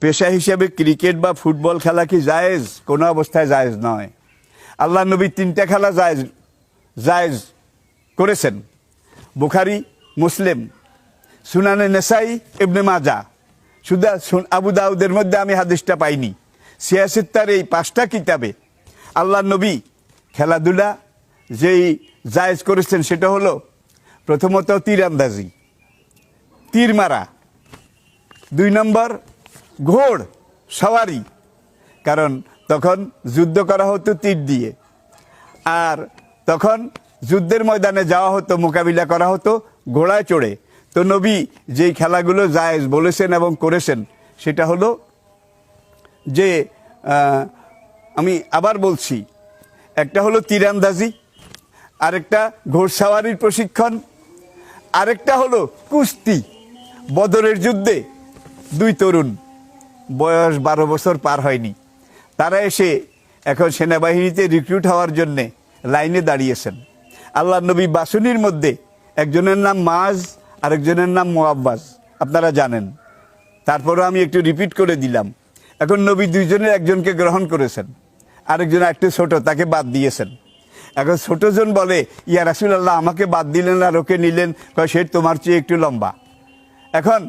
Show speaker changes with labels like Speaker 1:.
Speaker 1: পেশা হিসেবে ক্রিকেট বা ফুটবল খেলা কি জায়েজ? কোনো অবস্থায় জায়েজ নয়। আল্লাহ নবী 3টা খেলা জায়েজ জায়েজ করেছেন। বুখারী, মুসলিম, সুনানে নেসাই, ইবনে মাজা। শুধু আবু দাউদের মধ্যে আমি হাদিসটা পাইনি। সিয়াসিত্তার এই 5টা কিতাবে আল্লাহ নবী খেলাধুলা যেই জায়েজ করেছেন সেটা হলো প্রথমত তীরন্দাজি, তীর মারা। 2 নম্বর ঘোড় সওয়ারি, কারণ তখন যুদ্ধ করা হতো তীর দিয়ে, আর তখন যুদ্ধের ময়দানে যাওয়া হতো, মোকাবিলা করা হতো ঘোড়ায় চড়ে। তো নবী যেই খেলাগুলো জায়েজ বলেছেন এবং করেছেন সেটা হলো যে আমি আবার বলছি, একটা হলো তীরন্দাজি, আরেকটা ঘোড়সাওয়ারির প্রশিক্ষণ, আরেকটা হলো কুস্তি। বদরের যুদ্ধে 2 তরুণ, বয়স 12 বছর পার হয়নি, তারা এসে এখন সেনাবাহিনীতে রিক্রুট হওয়ার জন্যে লাইনে দাঁড়িয়েছেন। আল্লাহ নবী বাসুনির মধ্যে একজনের নাম মাজ, আরেকজনের নাম মুআব্বাজ, আপনারা জানেন। তারপরও আমি একটু রিপিট করে দিলাম। এখন নবী 2 জনের একজনকে গ্রহণ করেছেন, আরেকজন একটু ছোট, তাকে বাদ দিয়েছেন। এখন ছোটজন বলে, ইয়া রাসূলুল্লাহ, আমাকে বাদ দিলেন আর ওকে নিলেন? কয়, সে তোমার চেয়ে একটু লম্বা। এখন